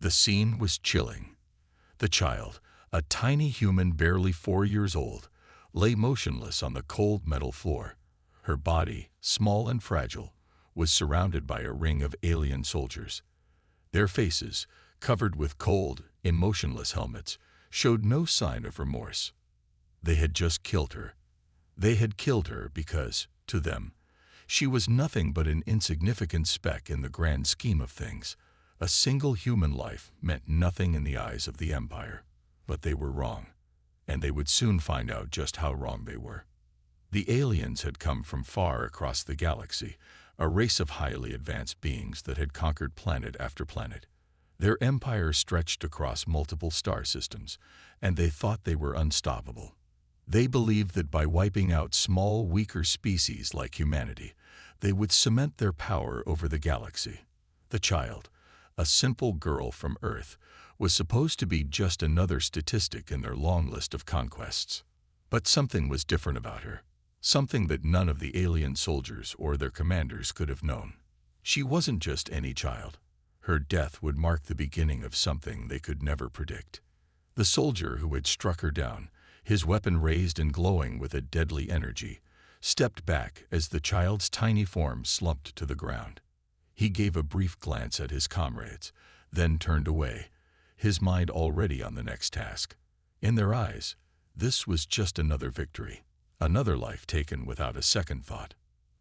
The scene was chilling. The child, a tiny human barely 4 years old, lay motionless on the cold metal floor. Her body, small and fragile, was surrounded by a ring of alien soldiers. Their faces, covered with cold, emotionless helmets, showed no sign of remorse. They had just killed her. They had killed her because, to them, she was nothing but an insignificant speck in the grand scheme of things. A single human life meant nothing in the eyes of the Empire. But they were wrong, and they would soon find out just how wrong they were. The aliens had come from far across the galaxy, a race of highly advanced beings that had conquered planet after planet. Their empire stretched across multiple star systems, and they thought they were unstoppable. They believed that by wiping out small, weaker species like humanity, they would cement their power over the galaxy. The child, a simple girl from Earth, was supposed to be just another statistic in their long list of conquests. But something was different about her, something that none of the alien soldiers or their commanders could have known. She wasn't just any child. Her death would mark the beginning of something they could never predict. The soldier who had struck her down, his weapon raised and glowing with a deadly energy, stepped back as the child's tiny form slumped to the ground. He gave a brief glance at his comrades, then turned away, his mind already on the next task. In their eyes, this was just another victory, another life taken without a second thought.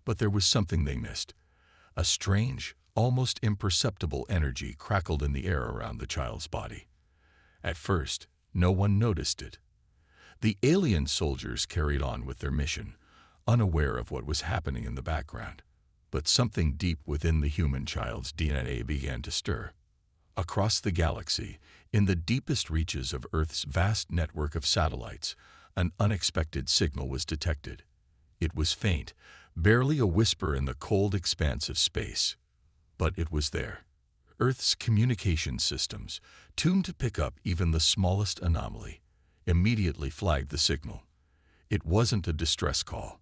But there was something they missed. A strange, almost imperceptible energy crackled in the air around the child's body. At first, no one noticed it. The alien soldiers carried on with their mission, unaware of what was happening in the background. But something deep within the human child's DNA began to stir. Across the galaxy, in the deepest reaches of Earth's vast network of satellites, an unexpected signal was detected. It was faint, barely a whisper in the cold expanse of space. But it was there. Earth's communication systems, tuned to pick up even the smallest anomaly, immediately flagged the signal. It wasn't a distress call.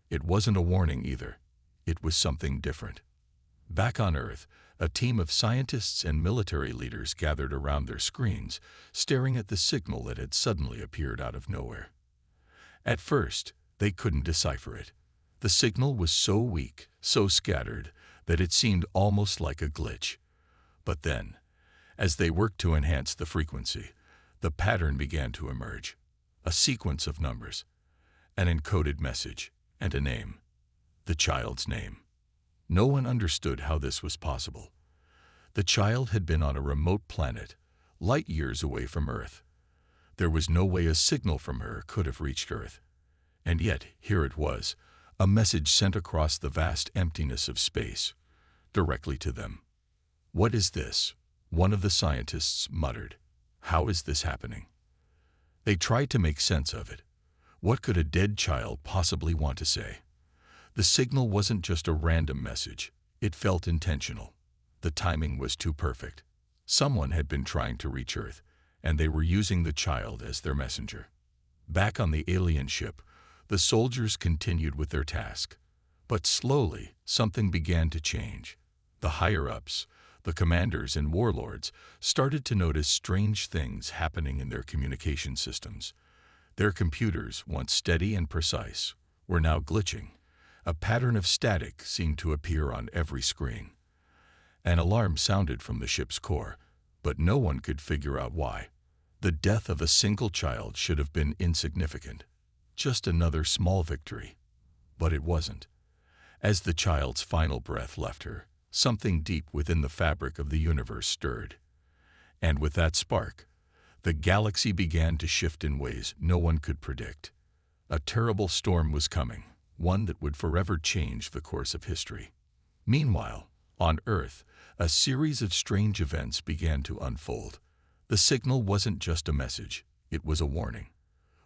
It wasn't a warning either. It was something different. Back on Earth, a team of scientists and military leaders gathered around their screens, staring at the signal that had suddenly appeared out of nowhere. At first, they couldn't decipher it. The signal was so weak, so scattered, that it seemed almost like a glitch. But then, as they worked to enhance the frequency, the pattern began to emerge. A sequence of numbers, an encoded message, and a name. The child's name. No one understood how this was possible. The child had been on a remote planet, light years away from Earth. There was no way a signal from her could have reached Earth. And yet, here it was, a message sent across the vast emptiness of space, directly to them. "What is this?" one of the scientists muttered. "How is this happening?" They tried to make sense of it. What could a dead child possibly want to say? The signal wasn't just a random message. It felt intentional. The timing was too perfect. Someone had been trying to reach Earth, and they were using the child as their messenger. Back on the alien ship, the soldiers continued with their task. But slowly, something began to change. The higher-ups, the commanders and warlords, started to notice strange things happening in their communication systems. Their computers, once steady and precise, were now glitching. A pattern of static seemed to appear on every screen. An alarm sounded from the ship's core, but no one could figure out why. The death of a single child should have been insignificant. Just another small victory. But it wasn't. As the child's final breath left her, something deep within the fabric of the universe stirred. And with that spark, the galaxy began to shift in ways no one could predict. A terrible storm was coming, one that would forever change the course of history. Meanwhile, on Earth, a series of strange events began to unfold. The signal wasn't just a message, it was a warning.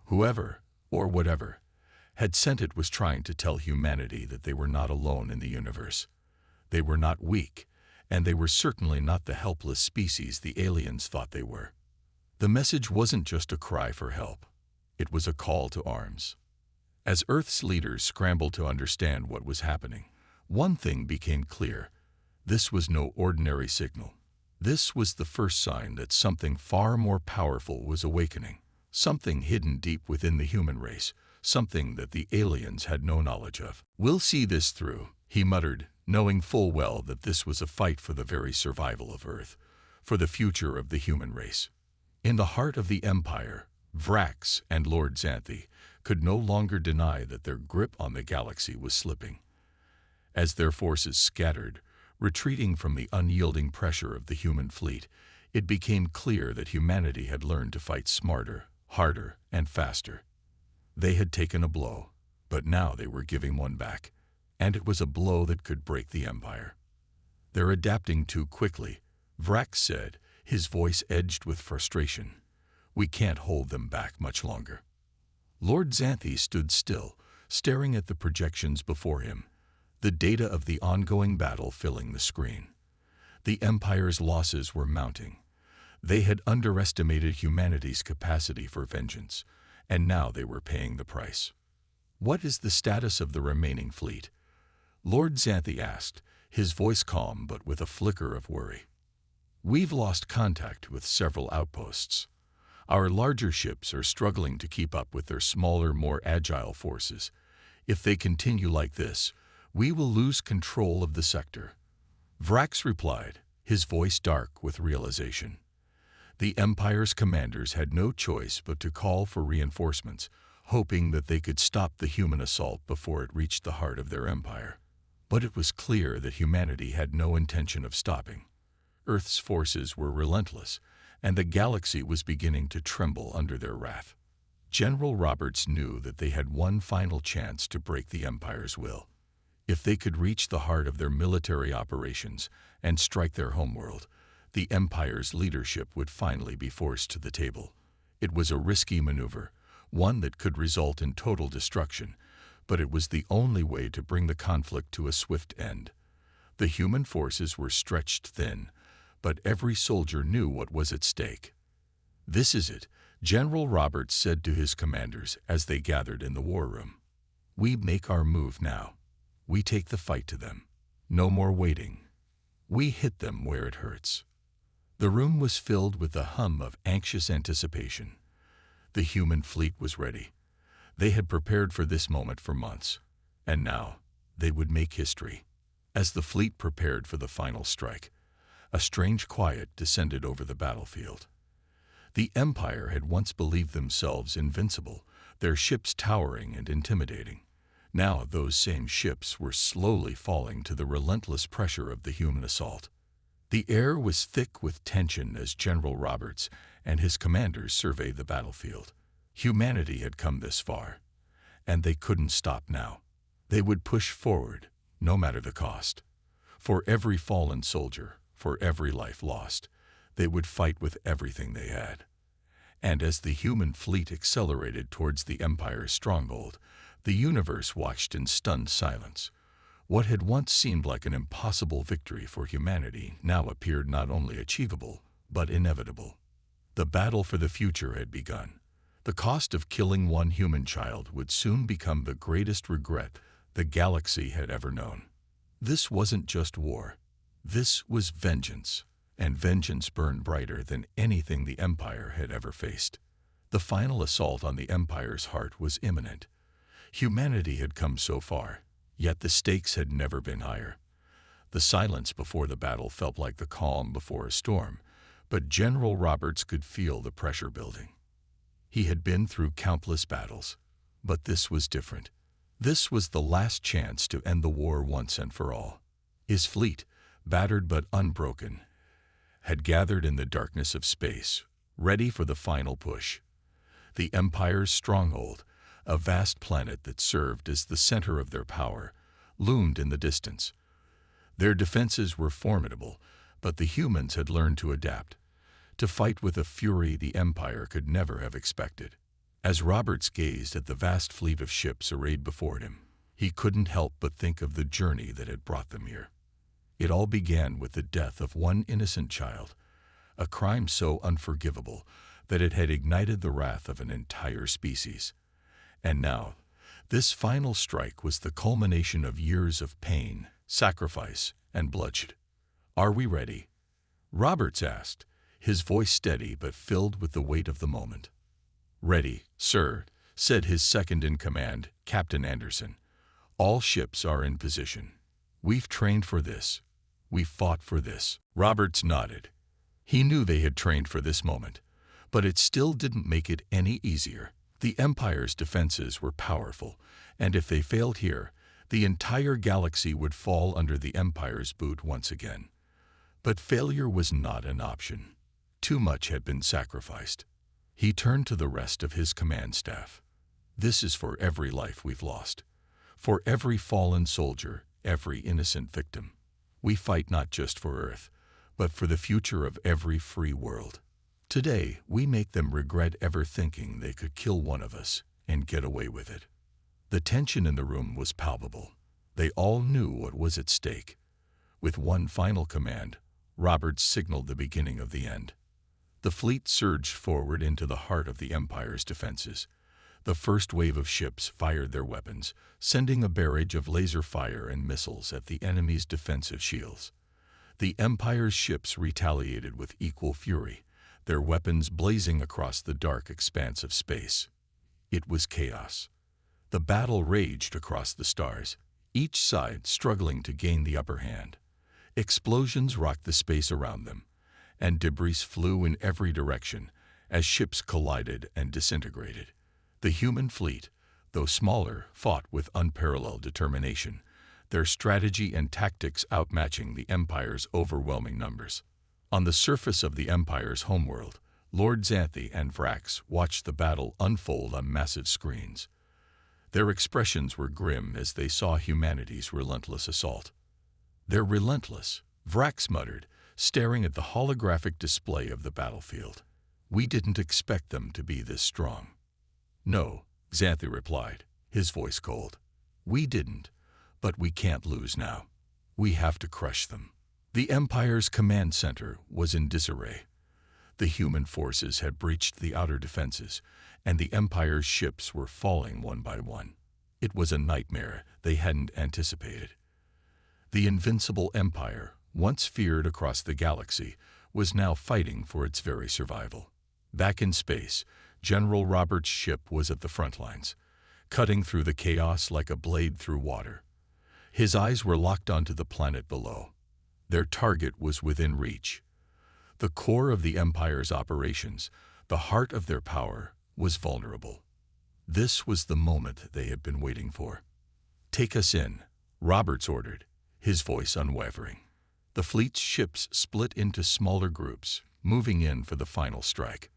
Whoever, or whatever, had sent it was trying to tell humanity that they were not alone in the universe. They were not weak, and they were certainly not the helpless species the aliens thought they were. The message wasn't just a cry for help. It was a call to arms. As Earth's leaders scrambled to understand what was happening, one thing became clear. This was no ordinary signal. This was the first sign that something far more powerful was awakening, something hidden deep within the human race, something that the aliens had no knowledge of. "We'll see this through," he muttered, knowing full well that this was a fight for the very survival of Earth, for the future of the human race. In the heart of the Empire, Vrax and Lord Xanthi could no longer deny that their grip on the galaxy was slipping. As their forces scattered, retreating from the unyielding pressure of the human fleet, it became clear that humanity had learned to fight smarter, harder, and faster. They had taken a blow, but now they were giving one back, and it was a blow that could break the Empire. "They're adapting too quickly," Vrax said, his voice edged with frustration. "We can't hold them back much longer." Lord Xanthi stood still, staring at the projections before him, the data of the ongoing battle filling the screen. The Empire's losses were mounting. They had underestimated humanity's capacity for vengeance, and now they were paying the price. "What is the status of the remaining fleet?" Lord Xanthi asked, his voice calm but with a flicker of worry. "We've lost contact with several outposts. Our larger ships are struggling to keep up with their smaller, more agile forces. If they continue like this, we will lose control of the sector." Vrax replied, his voice dark with realization. The Empire's commanders had no choice but to call for reinforcements, hoping that they could stop the human assault before it reached the heart of their empire. But it was clear that humanity had no intention of stopping. Earth's forces were relentless, and the galaxy was beginning to tremble under their wrath. General Roberts knew that they had one final chance to break the Empire's will. If they could reach the heart of their military operations and strike their homeworld, the Empire's leadership would finally be forced to the table. It was a risky maneuver, one that could result in total destruction, but it was the only way to bring the conflict to a swift end. The human forces were stretched thin, but every soldier knew what was at stake. "This is it," General Roberts said to his commanders as they gathered in the war room. "We make our move now. We take the fight to them. No more waiting. We hit them where it hurts." The room was filled with the hum of anxious anticipation. The human fleet was ready. They had prepared for this moment for months, and now they would make history. As the fleet prepared for the final strike, a strange quiet descended over the battlefield. The Empire had once believed themselves invincible, their ships towering and intimidating. Now those same ships were slowly falling to the relentless pressure of the human assault. The air was thick with tension as General Roberts and his commanders surveyed the battlefield. Humanity had come this far, and they couldn't stop now. They would push forward, no matter the cost. For every fallen soldier, for every life lost, they would fight with everything they had. And as the human fleet accelerated towards the Empire's stronghold, the universe watched in stunned silence. What had once seemed like an impossible victory for humanity now appeared not only achievable, but inevitable. The battle for the future had begun. The cost of killing one human child would soon become the greatest regret the galaxy had ever known. This wasn't just war. This was vengeance, and vengeance burned brighter than anything the Empire had ever faced. The final assault on the Empire's heart was imminent. Humanity had come so far, yet the stakes had never been higher. The silence before the battle felt like the calm before a storm, but General Roberts could feel the pressure building. He had been through countless battles, but this was different. This was the last chance to end the war once and for all. His fleet, battered but unbroken, had gathered in the darkness of space, ready for the final push. The Empire's stronghold, a vast planet that served as the center of their power, loomed in the distance. Their defenses were formidable, but the humans had learned to adapt, to fight with a fury the Empire could never have expected. As Roberts gazed at the vast fleet of ships arrayed before him, he couldn't help but think of the journey that had brought them here. It all began with the death of one innocent child, a crime so unforgivable that it had ignited the wrath of an entire species. And now, this final strike was the culmination of years of pain, sacrifice, and bloodshed. "Are we ready?" Roberts asked, his voice steady but filled with the weight of the moment. "Ready, sir," said his second-in-command, Captain Anderson. "All ships are in position. We've trained for this. We've fought for this." Roberts nodded. He knew they had trained for this moment, but it still didn't make it any easier. The Empire's defenses were powerful, and if they failed here, the entire galaxy would fall under the Empire's boot once again. But failure was not an option. Too much had been sacrificed. He turned to the rest of his command staff. "This is for every life we've lost. For every fallen soldier, every innocent victim. We fight not just for Earth, but for the future of every free world. Today, we make them regret ever thinking they could kill one of us and get away with it." The tension in the room was palpable. They all knew what was at stake. With one final command, Roberts signaled the beginning of the end. The fleet surged forward into the heart of the Empire's defenses. The first wave of ships fired their weapons, sending a barrage of laser fire and missiles at the enemy's defensive shields. The Empire's ships retaliated with equal fury, their weapons blazing across the dark expanse of space. It was chaos. The battle raged across the stars, each side struggling to gain the upper hand. Explosions rocked the space around them, and debris flew in every direction as ships collided and disintegrated. The human fleet, though smaller, fought with unparalleled determination, their strategy and tactics outmatching the Empire's overwhelming numbers. On the surface of the Empire's homeworld, Lord Xanthi and Vrax watched the battle unfold on massive screens. Their expressions were grim as they saw humanity's relentless assault. "They're relentless," Vrax muttered, staring at the holographic display of the battlefield. "We didn't expect them to be this strong." "No," Xanthi replied, his voice cold. "We didn't, but we can't lose now. We have to crush them." The Empire's command center was in disarray. The human forces had breached the outer defenses, and the Empire's ships were falling one by one. It was a nightmare they hadn't anticipated. The invincible Empire, once feared across the galaxy, was now fighting for its very survival. Back in space, General Roberts' ship was at the front lines, cutting through the chaos like a blade through water. His eyes were locked onto the planet below. Their target was within reach. The core of the Empire's operations, the heart of their power, was vulnerable. This was the moment they had been waiting for. "Take us in," Roberts ordered, his voice unwavering. The fleet's ships split into smaller groups, moving in for the final strike.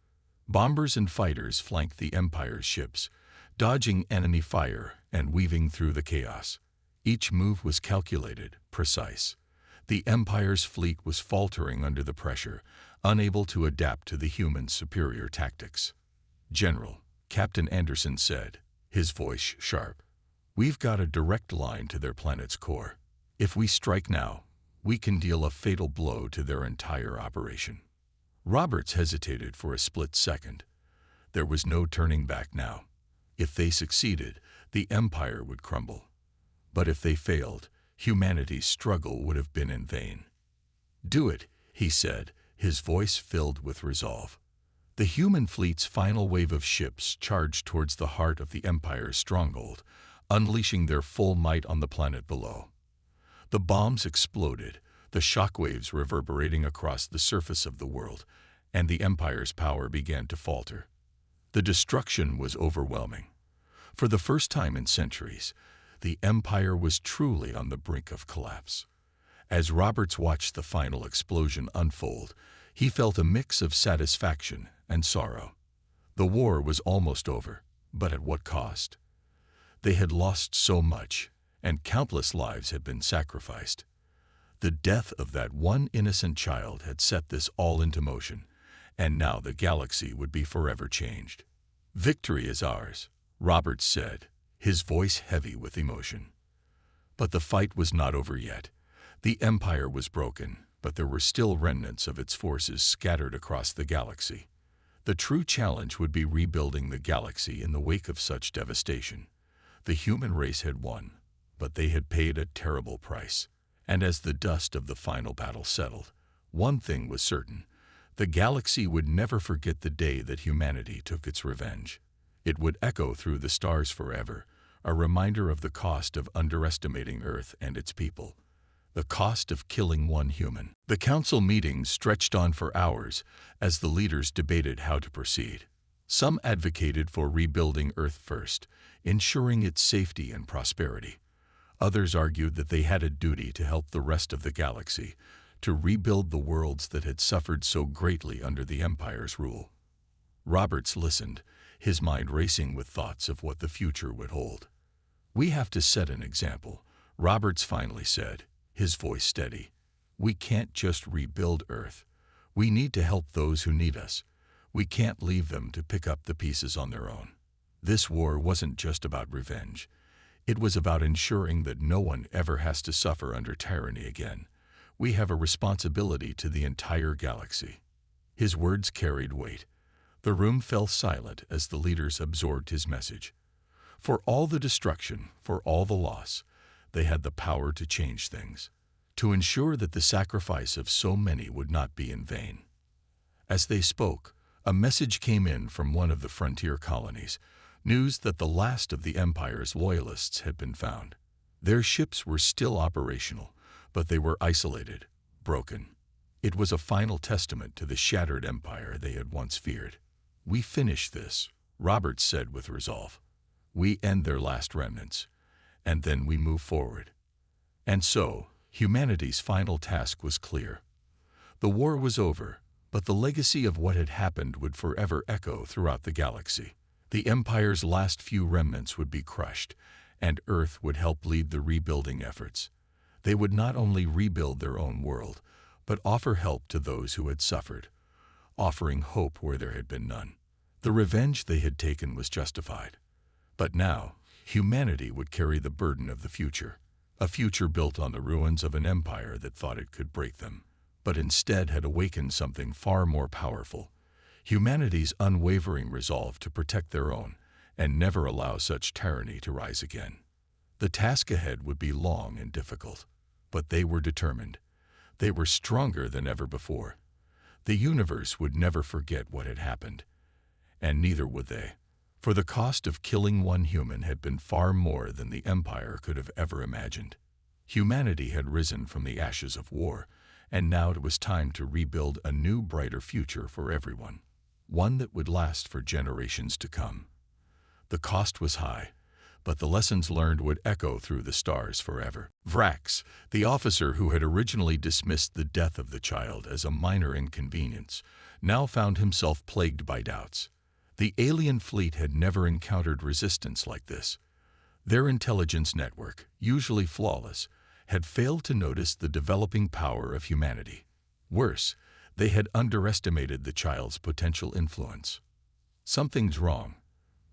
Bombers and fighters flanked the Empire's ships, dodging enemy fire and weaving through the chaos. Each move was calculated, precise. The Empire's fleet was faltering under the pressure, unable to adapt to the humans' superior tactics. "General," Captain Anderson said, his voice sharp, "we've got a direct line to their planet's core. If we strike now, we can deal a fatal blow to their entire operation." Roberts hesitated for a split second. There was no turning back now. If they succeeded, the Empire would crumble. But if they failed, humanity's struggle would have been in vain. "Do it," he said, his voice filled with resolve. The human fleet's final wave of ships charged towards the heart of the Empire's stronghold, unleashing their full might on the planet below. The bombs exploded, the shockwaves reverberating across the surface of the world, and the Empire's power began to falter. The destruction was overwhelming. For the first time in centuries, the Empire was truly on the brink of collapse. As Roberts watched the final explosion unfold, he felt a mix of satisfaction and sorrow. The war was almost over, but at what cost? They had lost so much, and countless lives had been sacrificed. The death of that one innocent child had set this all into motion, and now the galaxy would be forever changed. "Victory is ours," Roberts said, his voice heavy with emotion. But the fight was not over yet. The Empire was broken, but there were still remnants of its forces scattered across the galaxy. The true challenge would be rebuilding the galaxy in the wake of such devastation. The human race had won, but they had paid a terrible price. And as the dust of the final battle settled, One thing was certain: the galaxy would never forget the day that humanity took its revenge. It would echo through the stars forever, a reminder of the cost of underestimating Earth and its people, the cost of killing one human. The council meetings stretched on for hours as the leaders debated how to proceed. Some advocated for rebuilding Earth first, ensuring its safety and prosperity. Others argued that they had a duty to help the rest of the galaxy, to rebuild the worlds that had suffered so greatly under the Empire's rule. Roberts listened, his mind racing with thoughts of what the future would hold. "We have to set an example," Roberts finally said, his voice steady. "We can't just rebuild Earth. We need to help those who need us. We can't leave them to pick up the pieces on their own." This war wasn't just about revenge. It was about ensuring that no one ever has to suffer under tyranny again. "We have a responsibility to the entire galaxy." His words carried weight. The room fell silent as the leaders absorbed his message. For all the destruction, for all the loss, they had the power to change things, to ensure that the sacrifice of so many would not be in vain. As they spoke, a message came in from one of the frontier colonies, news that the last of the Empire's loyalists had been found. Their ships were still operational, but they were isolated, broken. It was a final testament to the shattered empire they had once feared. "We finish this," Roberts said with resolve. "We end their last remnants, and then we move forward." And so, humanity's final task was clear. The war was over, but the legacy of what had happened would forever echo throughout the galaxy. The Empire's last few remnants would be crushed, and Earth would help lead the rebuilding efforts. They would not only rebuild their own world, but offer help to those who had suffered, offering hope where there had been none. The revenge they had taken was justified. But now, humanity would carry the burden of the future, a future built on the ruins of an empire that thought it could break them, but instead had awakened something far more powerful: humanity's unwavering resolve to protect their own and never allow such tyranny to rise again. The task ahead would be long and difficult, but they were determined. They were stronger than ever before. The universe would never forget what had happened, and neither would they, for the cost of killing one human had been far more than the Empire could have ever imagined. Humanity had risen from the ashes of war, and now it was time to rebuild a new, brighter future for everyone, one that would last for generations to come. The cost was high, but the lessons learned would echo through the stars forever. Vrax, the officer who had originally dismissed the death of the child as a minor inconvenience, now found himself plagued by doubts. The alien fleet had never encountered resistance like this. Their intelligence network, usually flawless, had failed to notice the developing power of humanity. Worse, they had underestimated the child's potential influence. "Something's wrong,"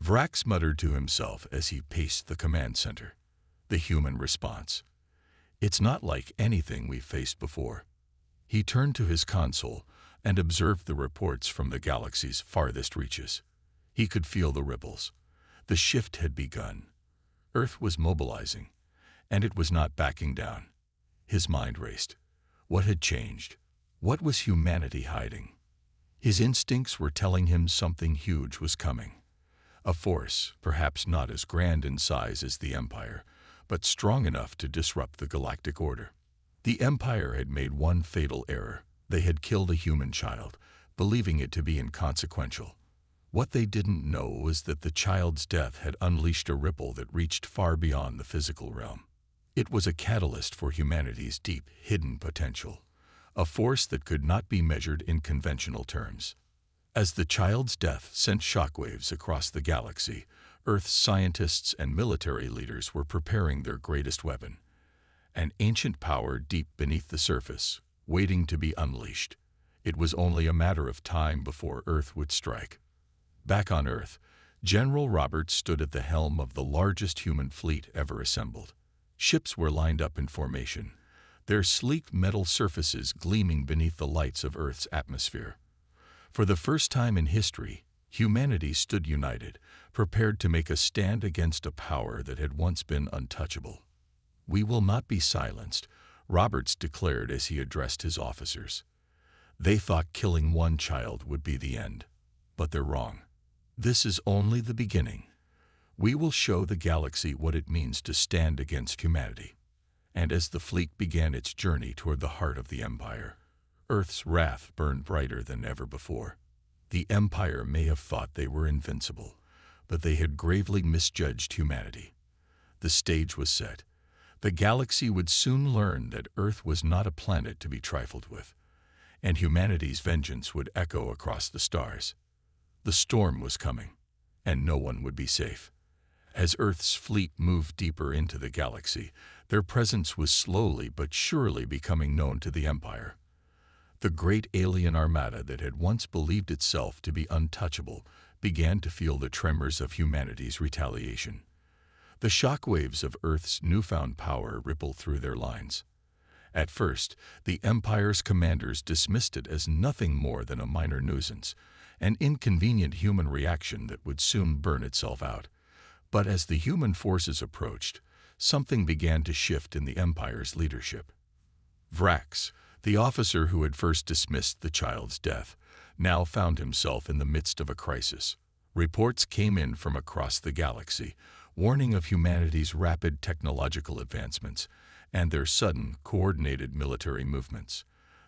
Vrax muttered to himself as he paced the command center. The human response: "It's not like anything we've faced before." He turned to his console and observed the reports from the galaxy's farthest reaches. He could feel the ripples. The shift had begun. Earth was mobilizing, and it was not backing down. His mind raced. What had changed? What was humanity hiding? His instincts were telling him something huge was coming. A force, perhaps not as grand in size as the Empire, but strong enough to disrupt the galactic order. The Empire had made one fatal error. They had killed a human child, believing it to be inconsequential. What they didn't know was that the child's death had unleashed a ripple that reached far beyond the physical realm. It was a catalyst for humanity's deep, hidden potential, a force that could not be measured in conventional terms. As the child's death sent shockwaves across the galaxy, Earth's scientists and military leaders were preparing their greatest weapon, an ancient power deep beneath the surface, waiting to be unleashed. It was only a matter of time before Earth would strike. Back on Earth, General Roberts stood at the helm of the largest human fleet ever assembled. Ships were lined up in formation, their sleek metal surfaces gleaming beneath the lights of Earth's atmosphere. For the first time in history, humanity stood united, prepared to make a stand against a power that had once been untouchable. "We will not be silenced," Roberts declared as he addressed his officers. They thought killing one child would be the end, but they're wrong. This is only the beginning. We will show the galaxy what it means to stand against humanity. And as the fleet began its journey toward the heart of the Empire, Earth's wrath burned brighter than ever before. The Empire may have thought they were invincible, but they had gravely misjudged humanity. The stage was set. The galaxy would soon learn that Earth was not a planet to be trifled with, and humanity's vengeance would echo across the stars. The storm was coming, and no one would be safe. As Earth's fleet moved deeper into the galaxy, their presence was slowly but surely becoming known to the Empire. The great alien armada that had once believed itself to be untouchable began to feel the tremors of humanity's retaliation. The shockwaves of Earth's newfound power rippled through their lines. At first, the Empire's commanders dismissed it as nothing more than a minor nuisance, an inconvenient human reaction that would soon burn itself out. But as the human forces approached, something began to shift in the Empire's leadership. Vrax, the officer who had first dismissed the child's death, now found himself in the midst of a crisis. Reports came in from across the galaxy, warning of humanity's rapid technological advancements and their sudden, coordinated military movements.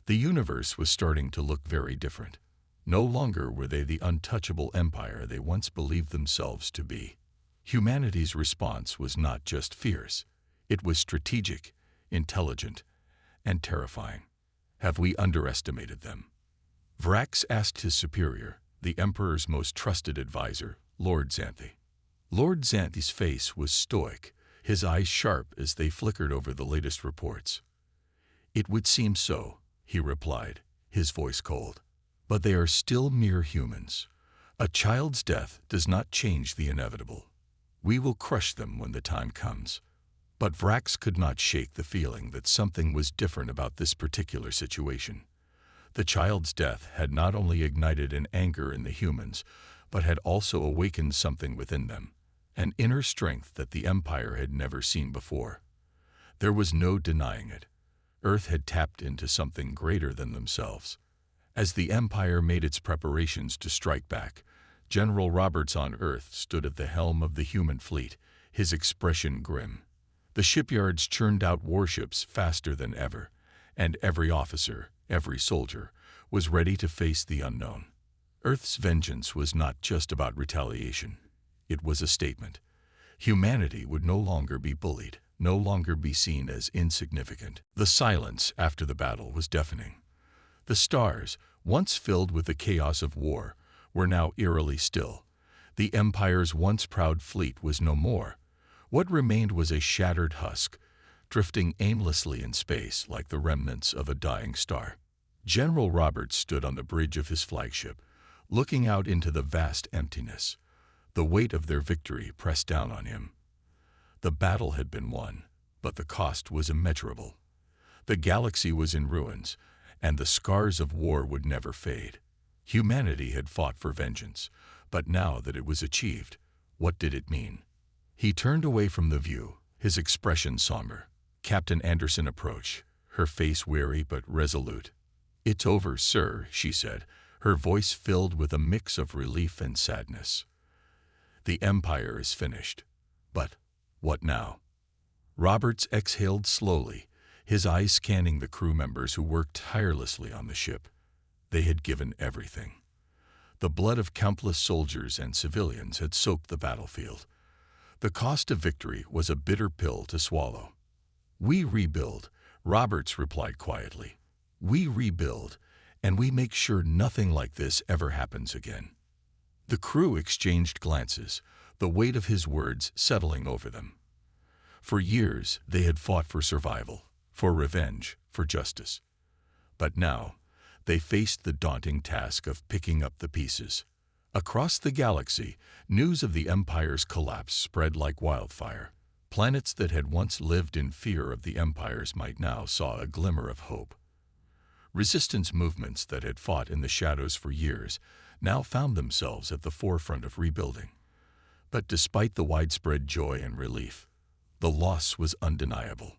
The universe was starting to look very different. No longer were they the untouchable empire they once believed themselves to be. Humanity's response was not just fierce. It was strategic, intelligent, and terrifying. Have we underestimated them? Vrax asked his superior, the Emperor's most trusted advisor, Lord Xanthi. Lord Xanthi's face was stoic, his eyes sharp as they flickered over the latest reports. "It would seem so," he replied, his voice cold. "But they are still mere humans. A child's death does not change the inevitable. We will crush them when the time comes." But Vrax could not shake the feeling that something was different about this particular situation. The child's death had not only ignited an anger in the humans, but had also awakened something within them, an inner strength that the Empire had never seen before. There was no denying it. Earth had tapped into something greater than themselves. As the Empire made its preparations to strike back, General Roberts on Earth stood at the helm of the human fleet, his expression grim. The shipyards churned out warships faster than ever, and every officer, every soldier, was ready to face the unknown. Earth's vengeance was not just about retaliation. It was a statement. Humanity would no longer be bullied, no longer be seen as insignificant. The silence after the battle was deafening. The stars, once filled with the chaos of war, were now eerily still. The Empire's once proud fleet was no more. What remained was a shattered husk, drifting aimlessly in space like the remnants of a dying star. General Roberts stood on the bridge of his flagship, looking out into the vast emptiness. The weight of their victory pressed down on him. The battle had been won, but the cost was immeasurable. The galaxy was in ruins, and the scars of war would never fade. Humanity had fought for vengeance, but now that it was achieved, what did it mean? He turned away from the view, his expression somber. Captain Anderson approached, her face weary but resolute. "It's over, sir," she said, her voice filled with a mix of relief and sadness. "The Empire is finished. But what now?" Roberts exhaled slowly, his eyes scanning the crew members who worked tirelessly on the ship. They had given everything. The blood of countless soldiers and civilians had soaked the battlefield. The cost of victory was a bitter pill to swallow. "We rebuild," Roberts replied quietly. "We rebuild, and we make sure nothing like this ever happens again." The crew exchanged glances, the weight of his words settling over them. For years, they had fought for survival, for revenge, for justice. But now, they faced the daunting task of picking up the pieces. Across the galaxy, news of the Empire's collapse spread like wildfire. Planets that had once lived in fear of the Empire's might now saw a glimmer of hope. Resistance movements that had fought in the shadows for years now found themselves at the forefront of rebuilding. But despite the widespread joy and relief, the loss was undeniable.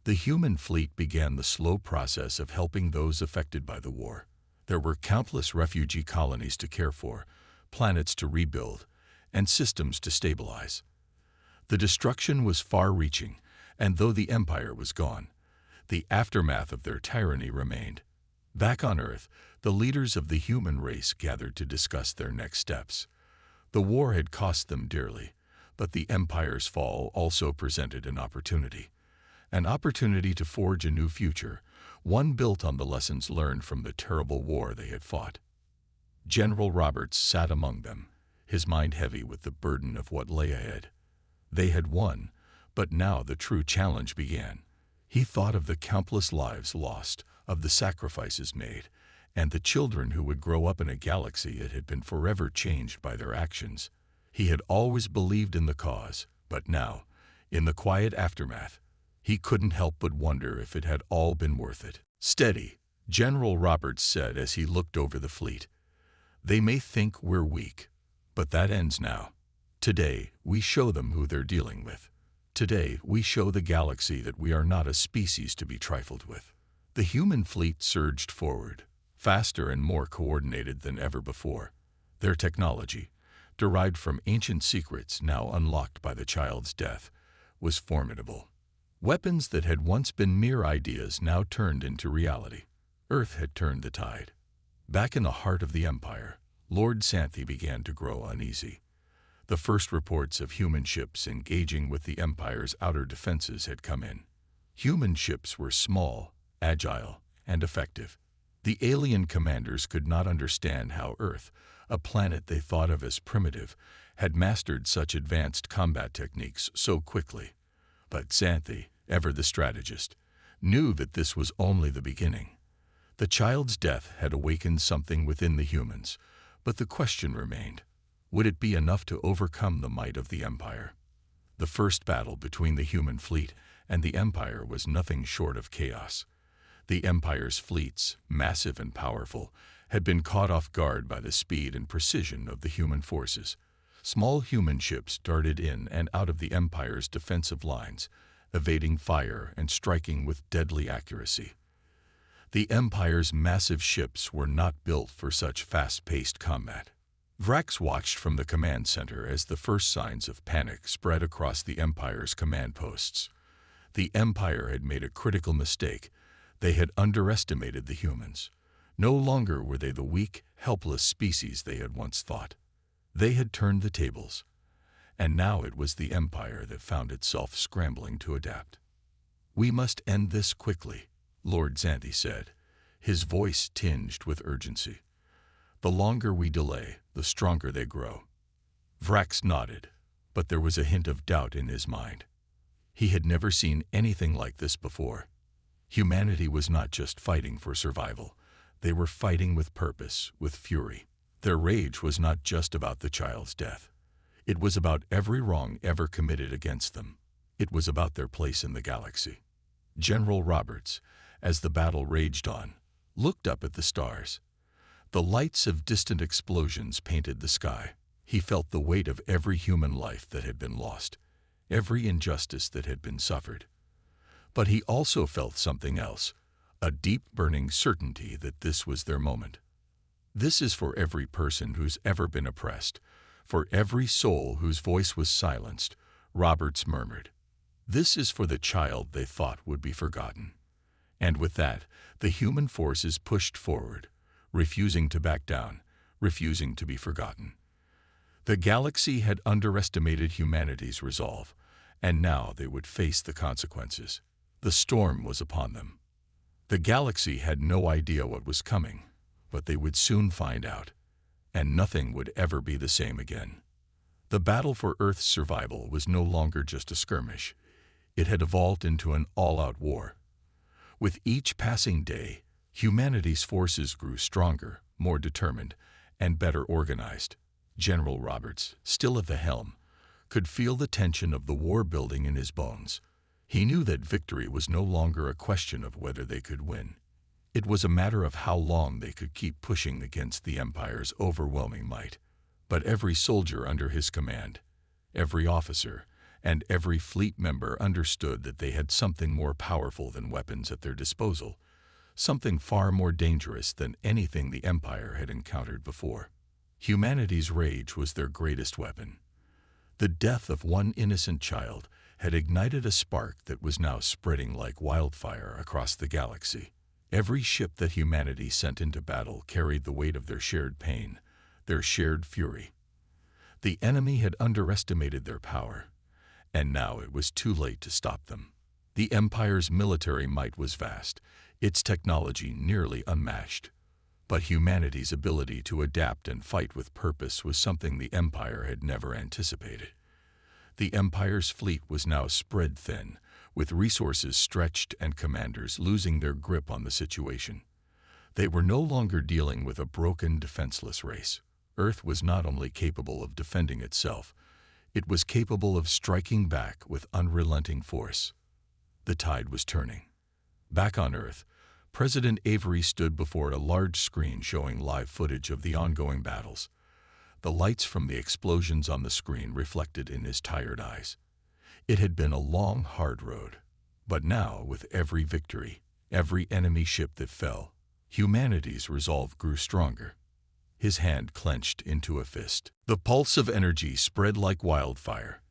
The human fleet began the slow process of helping those affected by the war. There were countless refugee colonies to care for, planets to rebuild, and systems to stabilize. The destruction was far-reaching, and though the Empire was gone, the aftermath of their tyranny remained. Back on Earth, the leaders of the human race gathered to discuss their next steps. The war had cost them dearly, but the Empire's fall also presented an opportunity to forge a new future, one built on the lessons learned from the terrible war they had fought. General Roberts sat among them, his mind heavy with the burden of what lay ahead. They had won, but now the true challenge began. He thought of the countless lives lost, of the sacrifices made, and the children who would grow up in a galaxy that had been forever changed by their actions. He had always believed in the cause, but now, in the quiet aftermath, he couldn't help but wonder if it had all been worth it. "Steady," General Roberts said as he looked over the fleet. "They may think we're weak, but that ends now. Today, we show them who they're dealing with. Today, we show the galaxy that we are not a species to be trifled with." The human fleet surged forward, faster and more coordinated than ever before. Their technology, derived from ancient secrets now unlocked by the child's death, was formidable. Weapons that had once been mere ideas now turned into reality. Earth had turned the tide. Back in the heart of the Empire, Lord Xanthi began to grow uneasy. The first reports of human ships engaging with the Empire's outer defenses had come in. Human ships were small, agile, and effective. The alien commanders could not understand how Earth, a planet they thought of as primitive, had mastered such advanced combat techniques so quickly. But Xanthi, ever the strategist, knew that this was only the beginning. The child's death had awakened something within the humans, but the question remained, would it be enough to overcome the might of the Empire? The first battle between the human fleet and the Empire was nothing short of chaos. The Empire's fleets, massive and powerful, had been caught off guard by the speed and precision of the human forces. Small human ships darted in and out of the Empire's defensive lines, evading fire and striking with deadly accuracy. The Empire's massive ships were not built for such fast-paced combat. Vrax watched from the command center as the first signs of panic spread across the Empire's command posts. The Empire had made a critical mistake. They had underestimated the humans. No longer were they the weak, helpless species they had once thought. They had turned the tables, and now it was the Empire that found itself scrambling to adapt. "We must end this quickly," Lord Xanthi said, his voice tinged with urgency. "The longer we delay, the stronger they grow." Vrax nodded, but there was a hint of doubt in his mind. He had never seen anything like this before. Humanity was not just fighting for survival. They were fighting with purpose, with fury. Their rage was not just about the child's death. It was about every wrong ever committed against them. It was about their place in the galaxy. General Roberts, as the battle raged on, looked up at the stars. The lights of distant explosions painted the sky. He felt the weight of every human life that had been lost, every injustice that had been suffered. But he also felt something else, a deep burning certainty that this was their moment. "This is for every person who's ever been oppressed, for every soul whose voice was silenced," Roberts murmured. "This is for the child they thought would be forgotten." And with that, the human forces pushed forward, refusing to back down, refusing to be forgotten. The galaxy had underestimated humanity's resolve, and now they would face the consequences. The storm was upon them. The galaxy had no idea what was coming, but they would soon find out, and nothing would ever be the same again. The battle for Earth's survival was no longer just a skirmish. It had evolved into an all-out war. With each passing day, humanity's forces grew stronger, more determined, and better organized. General Roberts, still at the helm, could feel the tension of the war building in his bones. He knew that victory was no longer a question of whether they could win. It was a matter of how long they could keep pushing against the Empire's overwhelming might. But every soldier under his command, every officer, and every fleet member understood that they had something more powerful than weapons at their disposal, something far more dangerous than anything the Empire had encountered before. Humanity's rage was their greatest weapon. The death of one innocent child had ignited a spark that was now spreading like wildfire across the galaxy. Every ship that humanity sent into battle carried the weight of their shared pain, their shared fury. The enemy had underestimated their power, and now it was too late to stop them. The Empire's military might was vast, its technology nearly unmatched. But humanity's ability to adapt and fight with purpose was something the Empire had never anticipated. The Empire's fleet was now spread thin, with resources stretched and commanders losing their grip on the situation. They were no longer dealing with a broken, defenseless race. Earth was not only capable of defending itself, it was capable of striking back with unrelenting force. The tide was turning. Back on Earth, President Avery stood before a large screen showing live footage of the ongoing battles. The lights from the explosions on the screen reflected in his tired eyes. It had been a long, hard road, but now, with every victory, every enemy ship that fell, humanity's resolve grew stronger. His hand clenched into a fist. The pulse of energy spread like wildfire,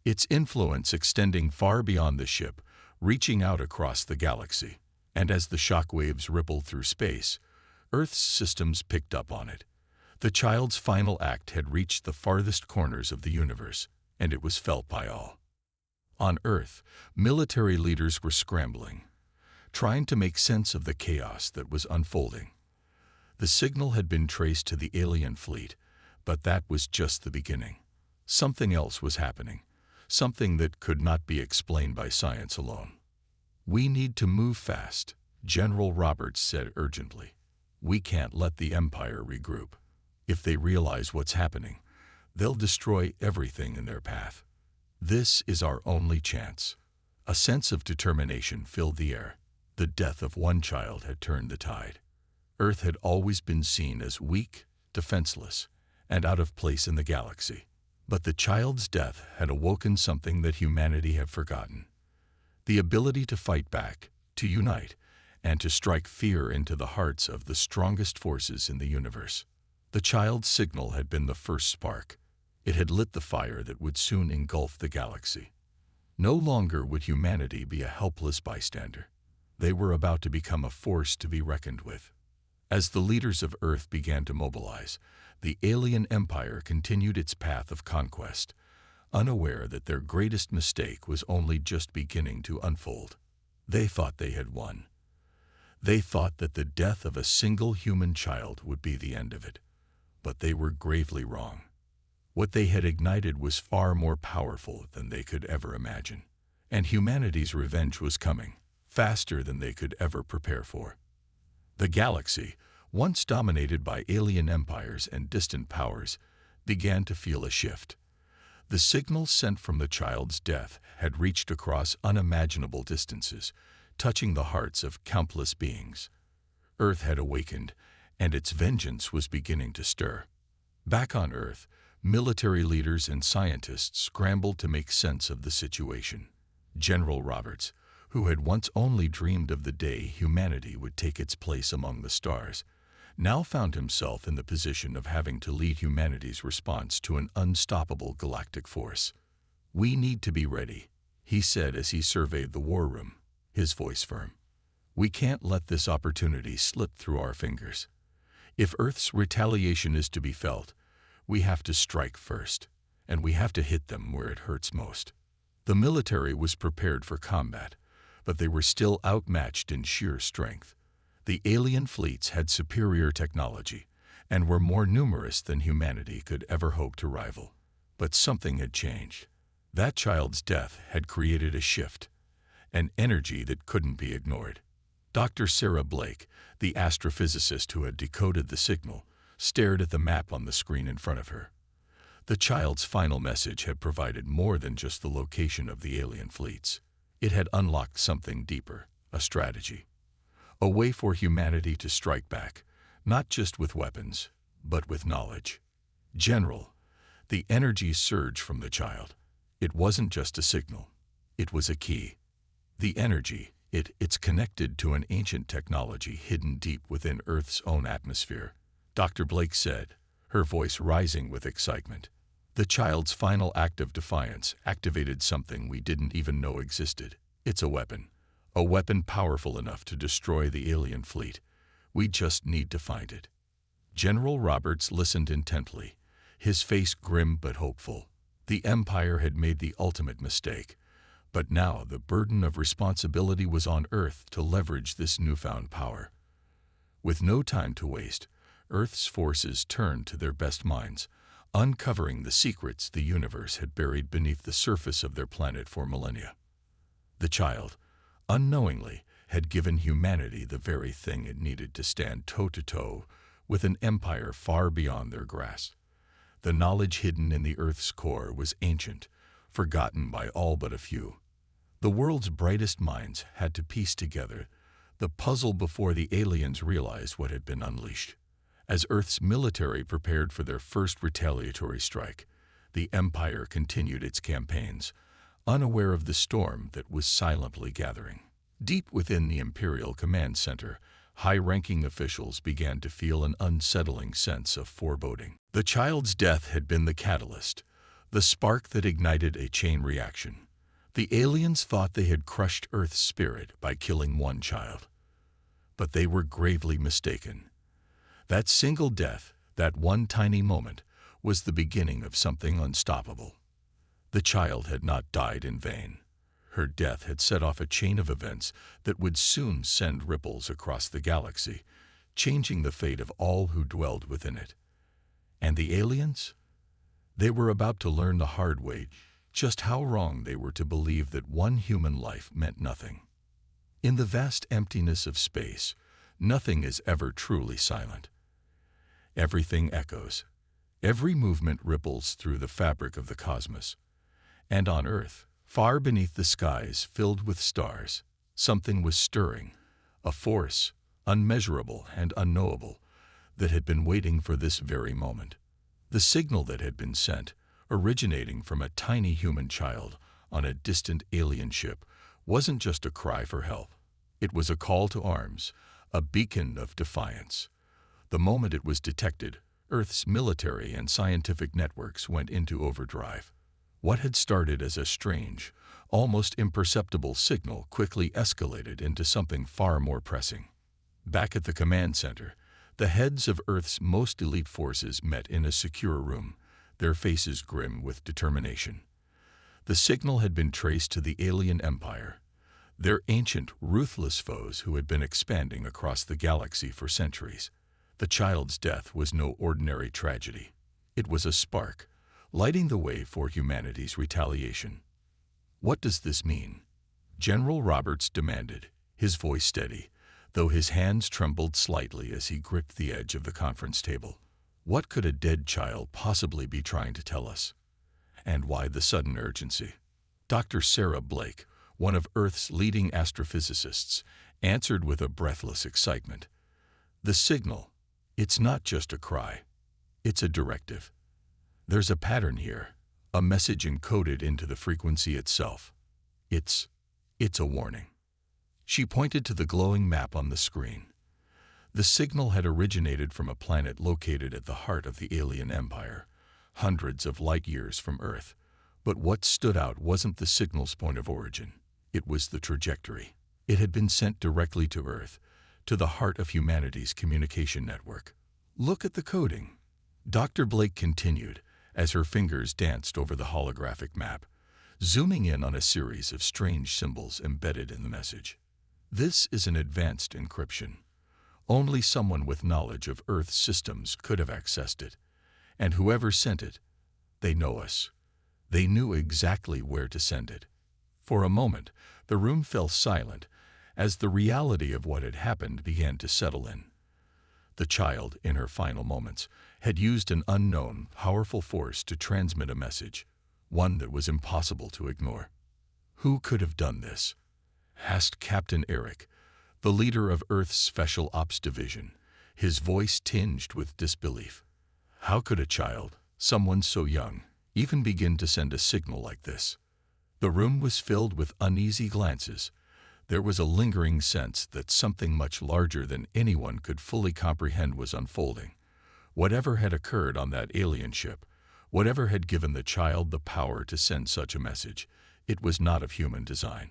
its influence extending far beyond the ship, reaching out across the galaxy. And as the shock waves rippled through space, Earth's systems picked up on it. The child's final act had reached the farthest corners of the universe, and it was felt by all. On Earth, military leaders were scrambling, trying to make sense of the chaos that was unfolding. The signal had been traced to the alien fleet, but that was just the beginning. Something else was happening, something that could not be explained by science alone. "We need to move fast," General Roberts said urgently. "We can't let the Empire regroup. If they realize what's happening, they'll destroy everything in their path. This is our only chance." A sense of determination filled the air. The death of one child had turned the tide. Earth had always been seen as weak, defenseless, and out of place in the galaxy. But the child's death had awoken something that humanity had forgotten. The ability to fight back, to unite, and to strike fear into the hearts of the strongest forces in the universe. The child's signal had been the first spark. It had lit the fire that would soon engulf the galaxy. No longer would humanity be a helpless bystander. They were about to become a force to be reckoned with. As the leaders of Earth began to mobilize, the alien empire continued its path of conquest, unaware that their greatest mistake was only just beginning to unfold. They thought they had won. They thought that the death of a single human child would be the end of it. But they were gravely wrong. What they had ignited was far more powerful than they could ever imagine. And humanity's revenge was coming, faster than they could ever prepare for. The galaxy, once dominated by alien empires and distant powers, began to feel a shift. The signal sent from the child's death had reached across unimaginable distances, touching the hearts of countless beings. Earth had awakened, and its vengeance was beginning to stir. Back on Earth, military leaders and scientists scrambled to make sense of the situation. General Roberts, who had once only dreamed of the day humanity would take its place among the stars, now found himself in the position of having to lead humanity's response to an unstoppable galactic force. "We need to be ready," he said as he surveyed the war room, his voice firm. "We can't let this opportunity slip through our fingers. If Earth's retaliation is to be felt, we have to strike first, and we have to hit them where it hurts most." The military was prepared for combat, but they were still outmatched in sheer strength. The alien fleets had superior technology and were more numerous than humanity could ever hope to rival. But something had changed. That child's death had created a shift, an energy that couldn't be ignored. Dr. Sarah Blake, the astrophysicist who had decoded the signal, stared at the map on the screen in front of her. The child's final message had provided more than just the location of the alien fleets. It had unlocked something deeper, a strategy. A way for humanity to strike back, not just with weapons, but with knowledge. "General," the energy surged from the child. It wasn't just a signal. It was a key. The energy, It's connected to an ancient technology hidden deep within Earth's own atmosphere, Dr. Blake said, her voice rising with excitement. The child's final act of defiance activated something we didn't even know existed. It's a weapon powerful enough to destroy the alien fleet. We just need to find it. General Roberts listened intently, his face grim but hopeful. The Empire had made the ultimate mistake, but now the burden of responsibility was on Earth to leverage this newfound power. With no time to waste, Earth's forces turned to their best minds, uncovering the secrets the universe had buried beneath the surface of their planet for millennia. The child, unknowingly, had given humanity the very thing it needed to stand toe-to-toe with an empire far beyond their grasp. The knowledge hidden in the Earth's core was ancient, forgotten by all but a few. The world's brightest minds had to piece together the puzzle before the aliens realized what had been unleashed. As Earth's military prepared for their first retaliatory strike, the Empire continued its campaigns, unaware of the storm that was silently gathering. Deep within the Imperial Command Center, high-ranking officials began to feel an unsettling sense of foreboding. The child's death had been the catalyst, the spark that ignited a chain reaction. The aliens thought they had crushed Earth's spirit by killing one child. But they were gravely mistaken. That single death, that one tiny moment, was the beginning of something unstoppable. The child had not died in vain. Her death had set off a chain of events that would soon send ripples across the galaxy, changing the fate of all who dwelled within it. And the aliens? They were about to learn the hard way just how wrong they were to believe that one human life meant nothing. In the vast emptiness of space, nothing is ever truly silent. Everything echoes. Every movement ripples through the fabric of the cosmos. And on Earth, far beneath the skies filled with stars, something was stirring, a force, unmeasurable and unknowable, that had been waiting for this very moment. The signal that had been sent, originating from a tiny human child on a distant alien ship, wasn't just a cry for help. It was a call to arms, a beacon of defiance. The moment it was detected, Earth's military and scientific networks went into overdrive. What had started as a strange, almost imperceptible signal quickly escalated into something far more pressing. Back at the command center, the heads of Earth's most elite forces met in a secure room, their faces grim with determination. The signal had been traced to the alien empire, their ancient, ruthless foes who had been expanding across the galaxy for centuries. The child's death was no ordinary tragedy. It was a spark, lighting the way for humanity's retaliation. What does this mean? General Roberts demanded, his voice steady, though his hands trembled slightly as he gripped the edge of the conference table. What could a dead child possibly be trying to tell us? And why the sudden urgency? Dr. Sarah Blake, one of Earth's leading astrophysicists, answered with a breathless excitement. The signal, it's not just a cry, it's a directive. There's a pattern here, a message encoded into the frequency itself. It's a warning. She pointed to the glowing map on the screen. The signal had originated from a planet located at the heart of the alien empire, hundreds of light years from Earth. But what stood out wasn't the signal's point of origin. It was the trajectory. It had been sent directly to Earth, to the heart of humanity's communication network. Look at the coding. Dr. Blake continued as her fingers danced over the holographic map, zooming in on a series of strange symbols embedded in the message. This is an advanced encryption. Only someone with knowledge of Earth's systems could have accessed it. And whoever sent it, they know us. They knew exactly where to send it. For a moment, the room fell silent as the reality of what had happened began to settle in. The child, in her final moments, had used an unknown, powerful force to transmit a message, one that was impossible to ignore. Who could have done this? Asked Captain Eric, the leader of Earth's Special Ops Division, his voice tinged with disbelief. How could a child, someone so young, even begin to send a signal like this? The room was filled with uneasy glances. There was a lingering sense that something much larger than anyone could fully comprehend was unfolding. Whatever had occurred on that alien ship, whatever had given the child the power to send such a message, it was not of human design.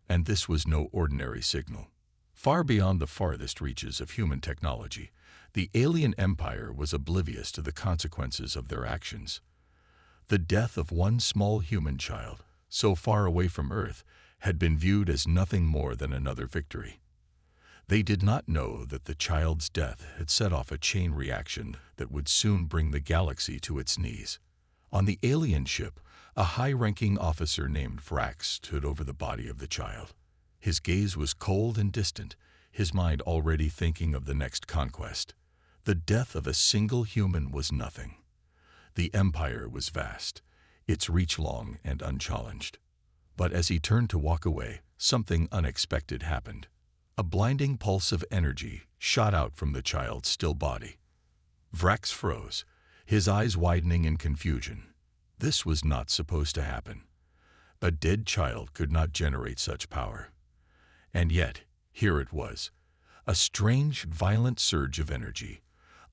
And this was no ordinary signal. Far beyond the farthest reaches of human technology, the alien empire was oblivious to the consequences of their actions. The death of one small human child, so far away from Earth, had been viewed as nothing more than another victory. They did not know that the child's death had set off a chain reaction that would soon bring the galaxy to its knees. On the alien ship, a high-ranking officer named Vrax stood over the body of the child. His gaze was cold and distant, his mind already thinking of the next conquest. The death of a single human was nothing. The empire was vast, its reach long and unchallenged. But as he turned to walk away, something unexpected happened. A blinding pulse of energy shot out from the child's still body. Vrax froze, his eyes widening in confusion. This was not supposed to happen. A dead child could not generate such power. And yet, here it was, a strange, violent surge of energy,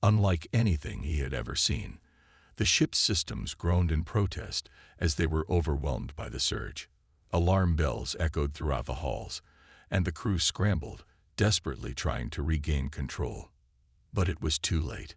unlike anything he had ever seen. The ship's systems groaned in protest as they were overwhelmed by the surge. Alarm bells echoed throughout the halls, and the crew scrambled, desperately trying to regain control. But it was too late.